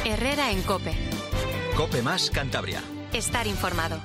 Herrera en COPE. COPE más Cantabria. Estar informado.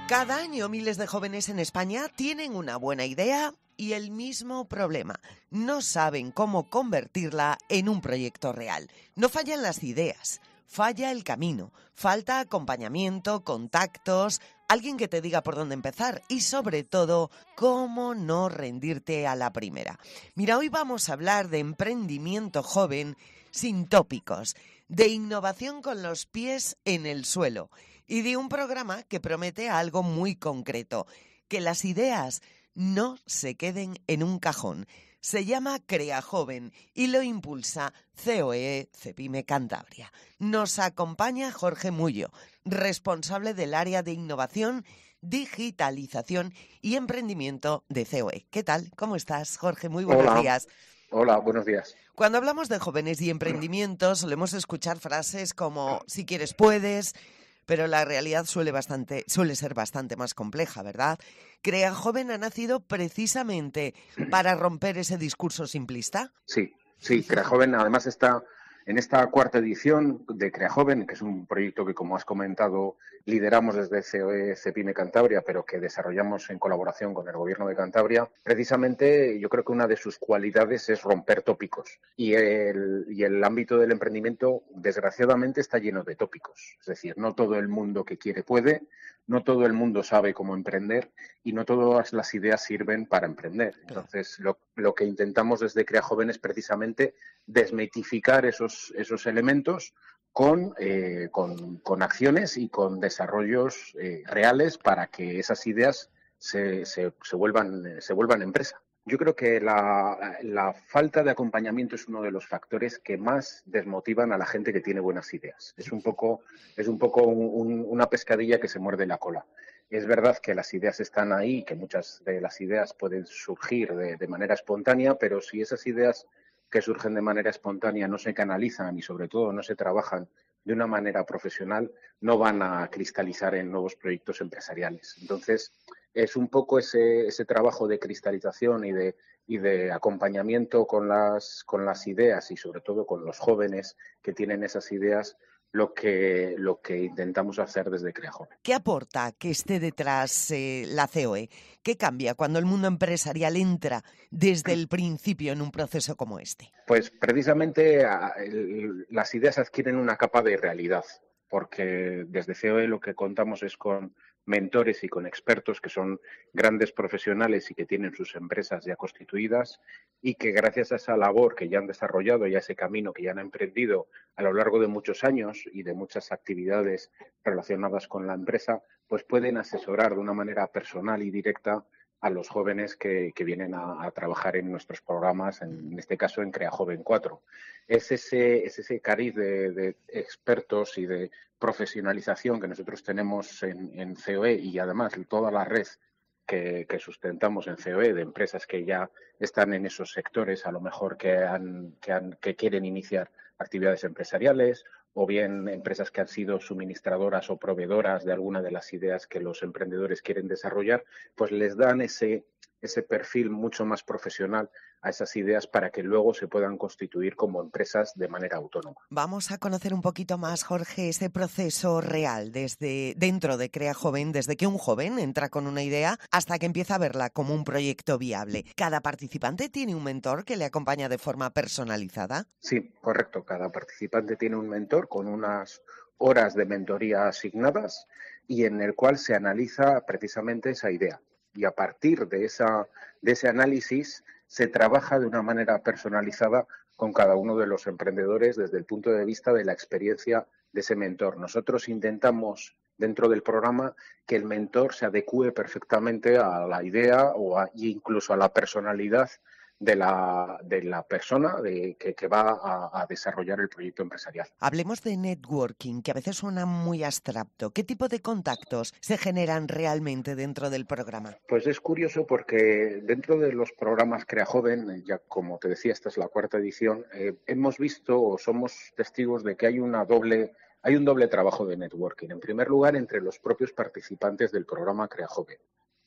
Cada año miles de jóvenes en España tienen una buena idea y el mismo problema. No saben cómo convertirla en un proyecto real. No fallan las ideas, falla el camino, falta acompañamiento, contactos, alguien que te diga por dónde empezar y sobre todo, cómo no rendirte a la primera. Mira, hoy vamos a hablar de emprendimiento joven sin tópicos, de innovación con los pies en el suelo y de un programa que promete algo muy concreto, que las ideas no se queden en un cajón. Se llama Crea Joven y lo impulsa COE Cepime Cantabria. Nos acompaña Jorge Mullo, responsable del área de innovación, digitalización y emprendimiento de COE. ¿Qué tal? ¿Cómo estás, Jorge? Muy buenos días. Hola, buenos días. Cuando hablamos de jóvenes y emprendimiento solemos escuchar frases como si quieres puedes, pero la realidad suele ser bastante más compleja, ¿verdad? Crea Joven ha nacido precisamente para romper ese discurso simplista. Sí, Crea Joven además está en esta cuarta edición de Crea Joven, que es un proyecto que, como has comentado, lideramos desde COE Cepime Cantabria, pero que desarrollamos en colaboración con el Gobierno de Cantabria. Precisamente, yo creo que una de sus cualidades es romper tópicos. Y el ámbito del emprendimiento, desgraciadamente, está lleno de tópicos. Es decir, no todo el mundo que quiere puede, no todo el mundo sabe cómo emprender y no todas las ideas sirven para emprender. Entonces, lo que intentamos desde Crea Joven es precisamente desmitificar esos elementos con acciones y con desarrollos reales para que esas ideas se vuelvan empresa. Yo creo que la falta de acompañamiento es uno de los factores que más desmotivan a la gente que tiene buenas ideas. Es un poco una pescadilla que se muerde la cola. Es verdad que las ideas están ahí, que muchas de las ideas pueden surgir de manera espontánea, pero si esas ideas que surgen de manera espontánea no se canalizan y sobre todo no se trabajan de una manera profesional, no van a cristalizar en nuevos proyectos empresariales. Entonces, es un poco ese trabajo de cristalización y de acompañamiento con las ideas y sobre todo con los jóvenes que tienen esas ideas lo que intentamos hacer desde Crea Joven. ¿Qué aporta que esté detrás la COE? ¿Qué cambia cuando el mundo empresarial entra desde el principio en un proceso como este? Pues precisamente las ideas adquieren una capa de realidad, porque desde COE lo que contamos es con mentores y con expertos que son grandes profesionales y que tienen sus empresas ya constituidas y que gracias a esa labor que ya han desarrollado y a ese camino que ya han emprendido a lo largo de muchos años y de muchas actividades relacionadas con la empresa, pues pueden asesorar de una manera personal y directa a los jóvenes que vienen a trabajar en nuestros programas, en este caso en Crea Joven 4. Es ese cariz de expertos y de profesionalización que nosotros tenemos en COE y además toda la red que sustentamos en COE de empresas que ya están en esos sectores, a lo mejor que quieren iniciar actividades empresariales o bien empresas que han sido suministradoras o proveedoras de alguna de las ideas que los emprendedores quieren desarrollar, pues les dan ese perfil mucho más profesional a esas ideas para que luego se puedan constituir como empresas de manera autónoma. Vamos a conocer un poquito más, Jorge, ese proceso real desde dentro de Crea Joven, desde que un joven entra con una idea hasta que empieza a verla como un proyecto viable. ¿Cada participante tiene un mentor que le acompaña de forma personalizada? Sí, correcto. Cada participante tiene un mentor con unas horas de mentoría asignadas y en el cual se analiza precisamente esa idea. Y a partir de ese análisis se trabaja de una manera personalizada con cada uno de los emprendedores desde el punto de vista de la experiencia de ese mentor. Nosotros intentamos, dentro del programa, que el mentor se adecúe perfectamente a la idea incluso a la personalidad de la persona que va a desarrollar el proyecto empresarial. Hablemos de networking, que a veces suena muy abstracto. ¿Qué tipo de contactos se generan realmente dentro del programa? Pues es curioso porque dentro de los programas Crea Joven, ya como te decía, esta es la cuarta edición, hemos visto o somos testigos de que hay un doble trabajo de networking. En primer lugar, entre los propios participantes del programa Crea Joven.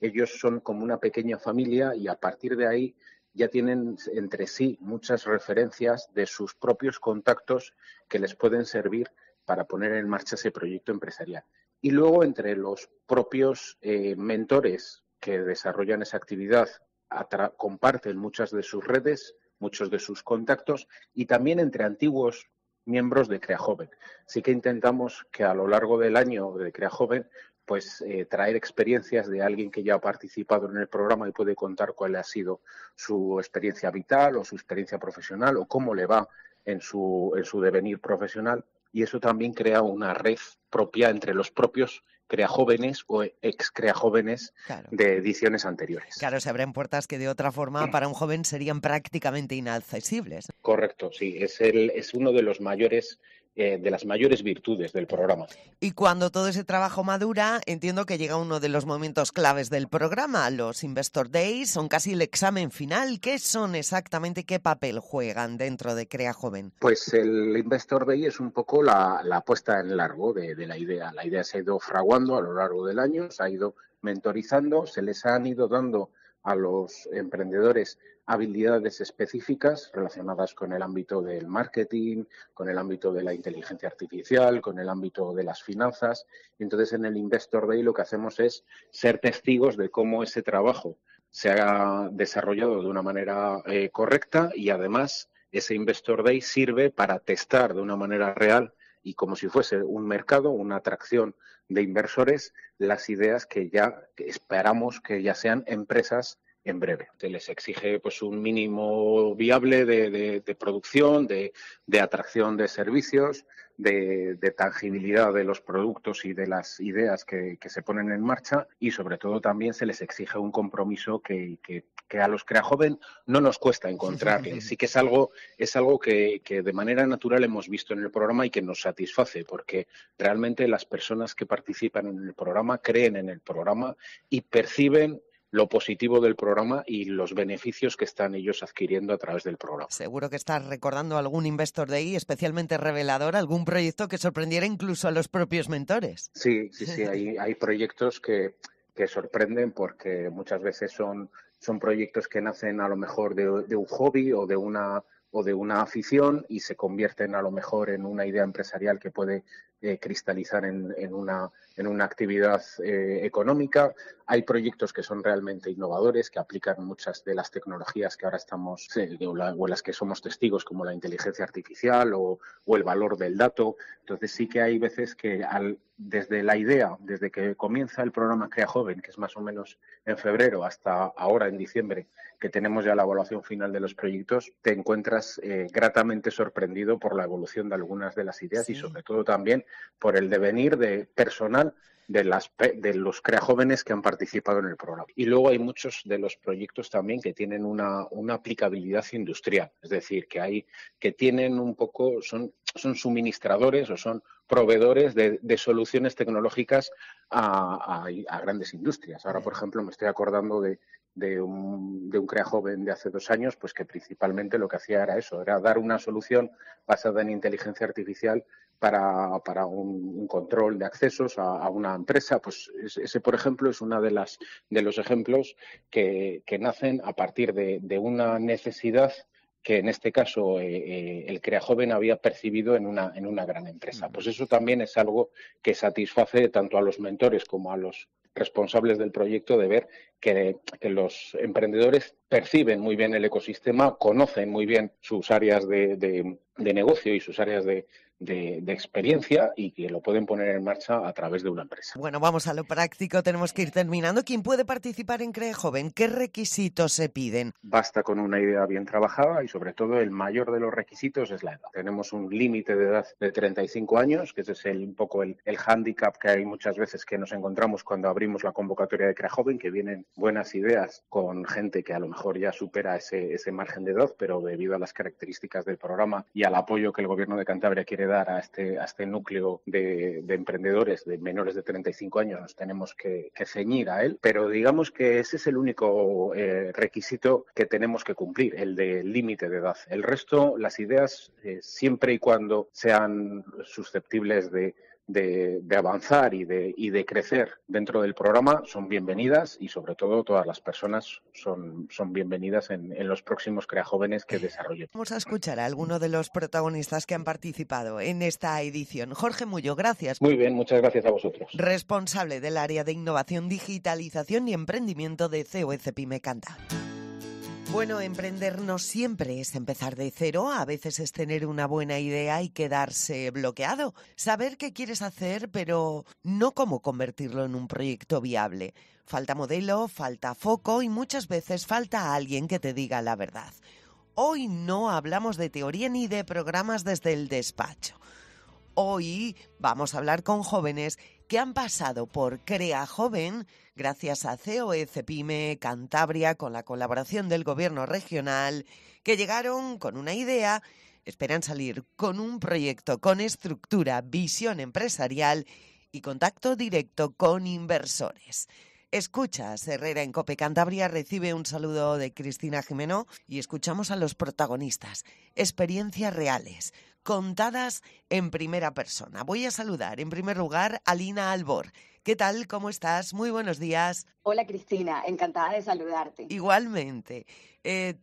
Ellos son como una pequeña familia y a partir de ahí ya tienen entre sí muchas referencias de sus propios contactos que les pueden servir para poner en marcha ese proyecto empresarial. Y luego entre los propios mentores que desarrollan esa actividad comparten muchas de sus redes, muchos de sus contactos y también entre antiguos miembros de Crea Joven. Sí que intentamos que a lo largo del año de Crea Joven pues traer experiencias de alguien que ya ha participado en el programa y puede contar cuál ha sido su experiencia vital o su experiencia profesional o cómo le va en su devenir profesional. Y eso también crea una red propia entre los propios creajóvenes o ex creajóvenes de ediciones anteriores. Claro, se abren puertas que de otra forma para un joven serían prácticamente inaccesibles. Correcto, sí, es uno de los mayores de las mayores virtudes del programa. Y cuando todo ese trabajo madura, entiendo que llega uno de los momentos claves del programa. Los Investor Days son casi el examen final. ¿Qué son exactamente? ¿Qué papel juegan dentro de Crea Joven? Pues el Investor Day es un poco la puesta en largo de la idea. La idea se ha ido fraguando a lo largo del año, se ha ido mentorizando, se les han ido dando a los emprendedores habilidades específicas relacionadas con el ámbito del marketing, con el ámbito de la inteligencia artificial, con el ámbito de las finanzas. Entonces, en el Investor Day lo que hacemos es ser testigos de cómo ese trabajo se ha desarrollado de una manera correcta y además ese Investor Day sirve para testar de una manera real y como si fuese un mercado, una atracción de inversores, las ideas que ya esperamos que ya sean empresas en breve. Se les exige pues un mínimo viable de producción, de atracción de servicios, de tangibilidad de los productos y de las ideas que se ponen en marcha y sobre todo también se les exige un compromiso que a los Crea Joven no nos cuesta encontrarles. Sí que es algo que de manera natural hemos visto en el programa y que nos satisface porque realmente las personas que participan en el programa creen en el programa y perciben lo positivo del programa y los beneficios que están ellos adquiriendo a través del programa. Seguro que estás recordando algún Investor Day especialmente revelador, algún proyecto que sorprendiera incluso a los propios mentores. Sí, hay proyectos que sorprenden porque muchas veces son proyectos que nacen a lo mejor de un hobby o de una afición y se convierten a lo mejor en una idea empresarial que puede cristalizar en una actividad económica. Hay proyectos que son realmente innovadores, que aplican muchas de las tecnologías que ahora estamos, o las que somos testigos, como la inteligencia artificial o el valor del dato. Entonces sí que hay veces que desde la idea, desde que comienza el programa Crea Joven, que es más o menos en febrero, hasta ahora en diciembre, que tenemos ya la evaluación final de los proyectos, te encuentras gratamente sorprendido por la evolución de algunas de las ideas y sobre todo también por el devenir personal de los Crea Jóvenes que han participado en el programa. Y luego hay muchos de los proyectos también que tienen una aplicabilidad industrial, es decir, que tienen un poco, son suministradores o son proveedores de soluciones tecnológicas a grandes industrias. Ahora, por ejemplo, me estoy acordando de un Crea Joven de hace 2 años, pues que principalmente lo que hacía era eso, era dar una solución basada en inteligencia artificial para un control de accesos a una empresa. Pues ese, por ejemplo, es uno de los ejemplos que nacen a partir de una necesidad que en este caso el Crea Joven había percibido en una gran empresa. Pues eso también es algo que satisface tanto a los mentores como a los responsables del proyecto de ver que los emprendedores perciben muy bien el ecosistema, conocen muy bien sus áreas de negocio y sus áreas de experiencia y que lo pueden poner en marcha a través de una empresa. Bueno, vamos a lo práctico, tenemos que ir terminando. ¿Quién puede participar en Crea Joven? ¿Qué requisitos se piden? Basta con una idea bien trabajada y sobre todo el mayor de los requisitos es la edad. Tenemos un límite de edad de 35 años, que ese es un poco el hándicap que hay muchas veces que nos encontramos cuando abrimos la convocatoria de Crea Joven, que vienen buenas ideas con gente que a lo mejor ya supera ese margen de edad, pero debido a las características del programa y al apoyo que el Gobierno de Cantabria quiere dar a este núcleo de emprendedores de menores de 35 años, nos tenemos que ceñir a él, pero digamos que ese es el único requisito que tenemos que cumplir, el del límite de edad. El resto, las ideas, siempre y cuando sean susceptibles de de avanzar y de crecer dentro del programa son bienvenidas, y sobre todo todas las personas son bienvenidas en los próximos Crea Jóvenes que desarrollemos. Vamos a escuchar a alguno de los protagonistas que han participado en esta edición. Jorge Mullo, gracias. Muy bien, muchas gracias a vosotros. Responsable del área de innovación, digitalización y emprendimiento de COE CEPIME Cantabria. Bueno, emprender no siempre es empezar de cero, a veces es tener una buena idea y quedarse bloqueado. Saber qué quieres hacer, pero no cómo convertirlo en un proyecto viable. Falta modelo, falta foco y muchas veces falta alguien que te diga la verdad. Hoy no hablamos de teoría ni de programas desde el despacho. Hoy vamos a hablar con jóvenes que han pasado por Crea Joven gracias a COE CEPIME Cantabria con la colaboración del Gobierno regional, que llegaron con una idea, esperan salir con un proyecto con estructura, visión empresarial y contacto directo con inversores. Escuchas Herrera en COPE Cantabria, recibe un saludo de Cristina Jimeno y escuchamos a los protagonistas, experiencias reales, contadas en primera persona. Voy a saludar en primer lugar a Lina Albor. ¿Qué tal? ¿Cómo estás? Muy buenos días. Hola Cristina, encantada de saludarte. Igualmente.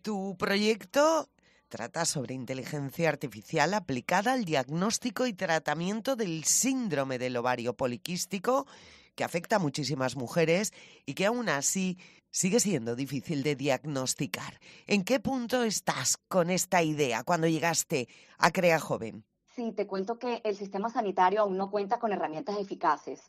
Tu proyecto trata sobre inteligencia artificial aplicada al diagnóstico y tratamiento del síndrome del ovario poliquístico, que afecta a muchísimas mujeres y que aún así sigue siendo difícil de diagnosticar. ¿En qué punto estás con esta idea cuando llegaste a Crea Joven? Sí, te cuento que el sistema sanitario aún no cuenta con herramientas eficaces.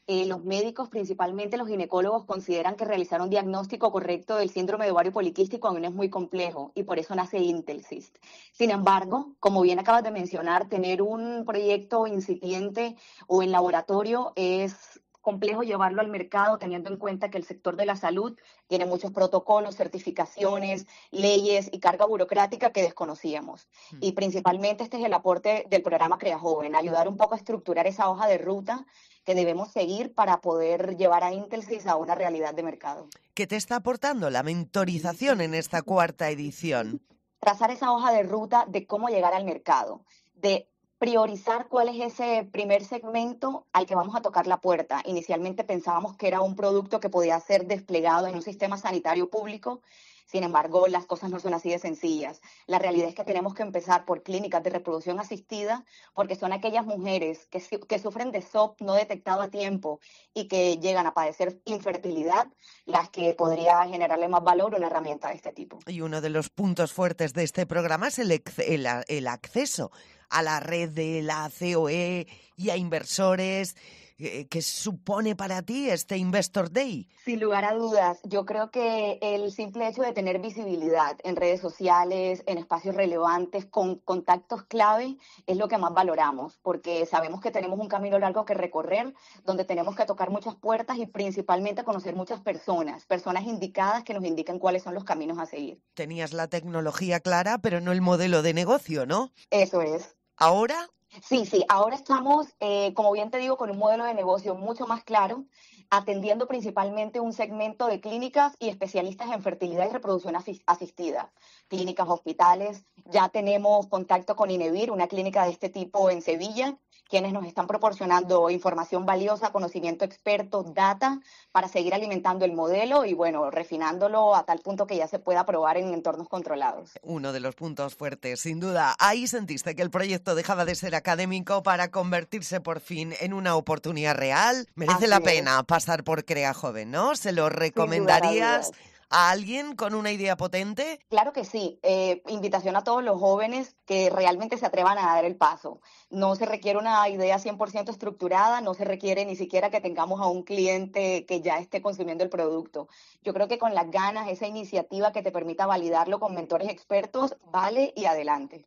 Los médicos, principalmente los ginecólogos, consideran que realizar un diagnóstico correcto del síndrome de ovario poliquístico aún es muy complejo y por eso nace Intelsist. Sin embargo, como bien acabas de mencionar, tener un proyecto incipiente o en laboratorio es complejo llevarlo al mercado, teniendo en cuenta que el sector de la salud tiene muchos protocolos, certificaciones, leyes y carga burocrática que desconocíamos. Y principalmente este es el aporte del programa Crea Joven, ayudar un poco a estructurar esa hoja de ruta que debemos seguir para poder llevar a Intelsys a una realidad de mercado. ¿Qué te está aportando la mentorización en esta cuarta edición? Trazar esa hoja de ruta de cómo llegar al mercado, de priorizar cuál es ese primer segmento al que vamos a tocar la puerta. Inicialmente pensábamos que era un producto que podía ser desplegado en un sistema sanitario público. Sin embargo, las cosas no son así de sencillas. La realidad es que tenemos que empezar por clínicas de reproducción asistida, porque son aquellas mujeres que sufren de SOP no detectado a tiempo y que llegan a padecer infertilidad, las que podría generarle más valor una herramienta de este tipo. Y uno de los puntos fuertes de este programa es el acceso a la red de la COE y a inversores. ¿Qué supone para ti este Investor Day? Sin lugar a dudas, yo creo que el simple hecho de tener visibilidad en redes sociales, en espacios relevantes, con contactos clave, es lo que más valoramos, porque sabemos que tenemos un camino largo que recorrer, donde tenemos que tocar muchas puertas y principalmente conocer muchas personas indicadas que nos indiquen cuáles son los caminos a seguir. Tenías la tecnología clara, pero no el modelo de negocio, ¿no? Eso es. ¿Ahora? Sí, ahora estamos, como bien te digo, con un modelo de negocio mucho más claro, atendiendo principalmente un segmento de clínicas y especialistas en fertilidad y reproducción asistida, clínicas, hospitales. Ya tenemos contacto con Inevir, una clínica de este tipo en Sevilla, quienes nos están proporcionando información valiosa, conocimiento experto, data, para seguir alimentando el modelo y, bueno, refinándolo a tal punto que ya se pueda probar en entornos controlados. Uno de los puntos fuertes, sin duda. Ahí sentiste que el proyecto dejaba de ser académico para convertirse por fin en una oportunidad real. Merece la pena pasar por Crea Joven, ¿no? ¿Se lo recomendarías a alguien con una idea potente? Claro que sí. Invitación a todos los jóvenes que realmente se atrevan a dar el paso. No se requiere una idea 100% estructurada, no se requiere ni siquiera que tengamos a un cliente que ya esté consumiendo el producto. Yo creo que con las ganas, esa iniciativa que te permita validarlo con mentores expertos, vale y adelante.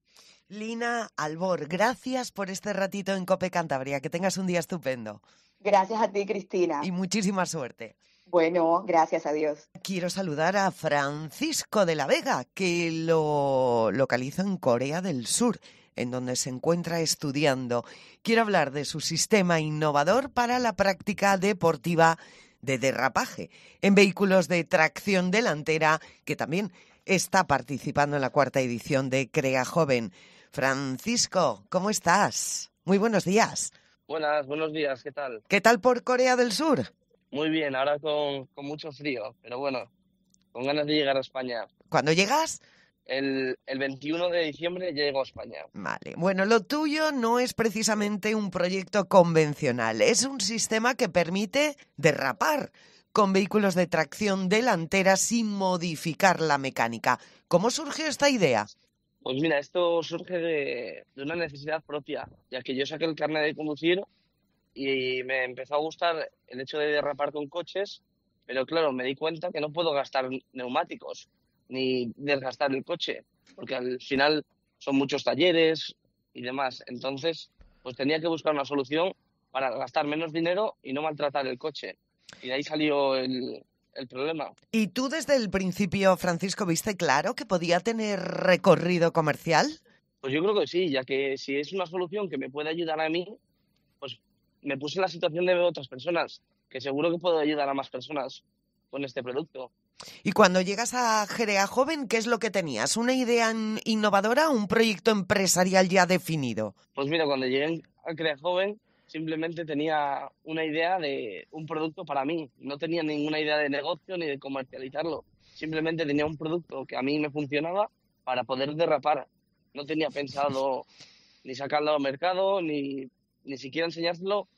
Lina Albor, gracias por este ratito en COPE Cantabria. Que tengas un día estupendo. Gracias a ti, Cristina. Y muchísima suerte. Bueno, gracias a Dios. Quiero saludar a Francisco de la Vega, que lo localizo en Corea del Sur, en donde se encuentra estudiando. Quiero hablar de su sistema innovador para la práctica deportiva de derrapaje en vehículos de tracción delantera, que también está participando en la cuarta edición de Crea Joven. Francisco, ¿cómo estás? Muy buenos días. Buenas, buenos días, ¿qué tal? ¿Qué tal por Corea del Sur? Muy bien, ahora con mucho frío, pero bueno, con ganas de llegar a España. ¿Cuándo llegas? El 21 de diciembre llego a España. Vale, bueno, lo tuyo no es precisamente un proyecto convencional, es un sistema que permite derrapar con vehículos de tracción delantera sin modificar la mecánica. ¿Cómo surgió esta idea? Pues mira, esto surge de una necesidad propia, ya que yo saqué el carnet de conducir y me empezó a gustar el hecho de derrapar con coches, pero claro, me di cuenta que no puedo gastar neumáticos ni desgastar el coche, porque al final son muchos talleres y demás. Entonces, pues tenía que buscar una solución para gastar menos dinero y no maltratar el coche. Y de ahí salió el problema. ¿Y tú desde el principio, Francisco, viste claro que podía tener recorrido comercial? Pues yo creo que sí, ya que si es una solución que me puede ayudar a mí, pues me puse en la situación de otras personas, que seguro que puedo ayudar a más personas con este producto. Y cuando llegas a Jerea Joven, ¿qué es lo que tenías? ¿Una idea innovadora o un proyecto empresarial ya definido? Pues mira, cuando llegué a Crea Joven, simplemente tenía una idea de un producto para mí. No tenía ninguna idea de negocio ni de comercializarlo. Simplemente tenía un producto que a mí me funcionaba para poder derrapar. No tenía pensado ni sacarlo al mercado, ni siquiera enseñárselo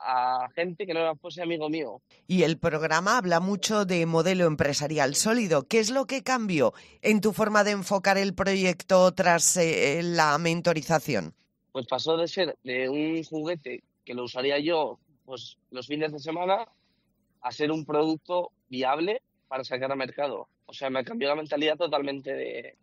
a gente que no fuese amigo mío. Y el programa habla mucho de modelo empresarial sólido. ¿Qué es lo que cambió en tu forma de enfocar el proyecto tras la mentorización? Pues pasó de ser de un juguete que lo usaría yo pues los fines de semana a ser un producto viable para sacar al mercado. O sea, me cambió la mentalidad totalmente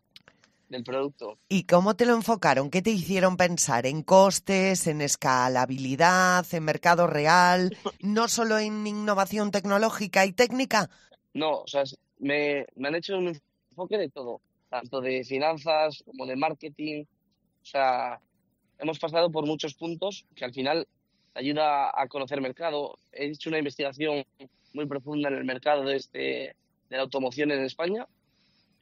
del producto. ¿Y cómo te lo enfocaron? ¿Qué te hicieron pensar? ¿En costes, en escalabilidad, en mercado real, no solo en innovación tecnológica y técnica? No, o sea, me han hecho un enfoque de todo, tanto de finanzas como de marketing. O sea, hemos pasado por muchos puntos que al final te ayuda a conocer mercado. He hecho una investigación muy profunda en el mercado de la automoción en España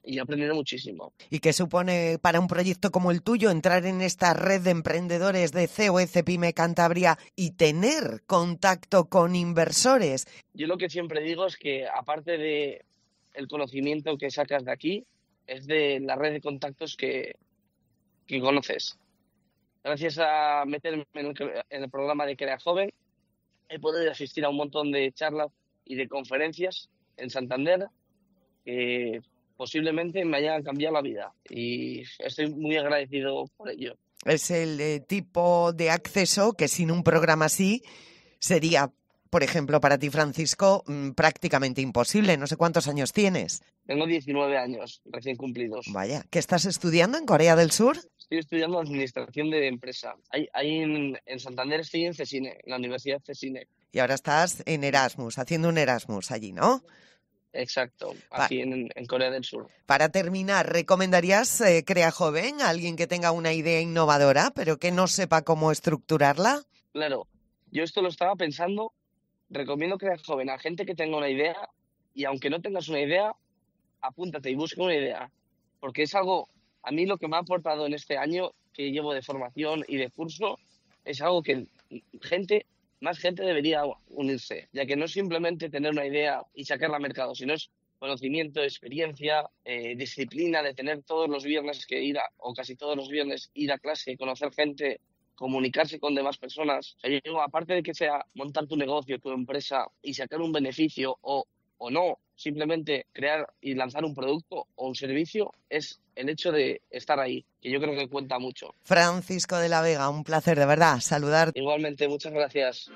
y he aprendido muchísimo. ¿Y qué supone para un proyecto como el tuyo entrar en esta red de emprendedores de COE Pyme Cantabria y tener contacto con inversores? Yo lo que siempre digo es que aparte de el conocimiento que sacas de aquí, es de la red de contactos que conoces. Gracias a meterme en el programa de Crea Joven, he podido asistir a un montón de charlas y de conferencias en Santander que posiblemente me hayan cambiado la vida y estoy muy agradecido por ello. Es el tipo de acceso que sin un programa así sería, por ejemplo, para ti, Francisco, prácticamente imposible. No sé cuántos años tienes. Tengo 19 años recién cumplidos. Vaya, ¿qué estás estudiando en Corea del Sur? Estoy estudiando Administración de Empresa. Ahí en Santander estoy en CESINE, en la Universidad CESINE. Y ahora estás en Erasmus, haciendo un Erasmus allí, ¿no? Exacto, aquí en Corea del Sur. Para terminar, ¿recomendarías Crea Joven a alguien que tenga una idea innovadora, pero que no sepa cómo estructurarla? Claro, yo esto lo estaba pensando. Recomiendo Crea Joven a gente que tenga una idea y aunque no tengas una idea, apúntate y busca una idea. Porque es algo, a mí lo que me ha aportado en este año que llevo de formación y de curso, es algo que más gente debería unirse, ya que no es simplemente tener una idea y sacarla al mercado, sino es conocimiento, experiencia, disciplina de tener todos los viernes o casi todos los viernes ir a clase, conocer gente, comunicarse con demás personas. O sea, yo, aparte de que sea montar tu negocio, tu empresa y sacar un beneficio o no, simplemente crear y lanzar un producto o un servicio, es el hecho de estar ahí, que yo creo que cuenta mucho. Francisco de la Vega, un placer de verdad saludarte. Igualmente, muchas gracias.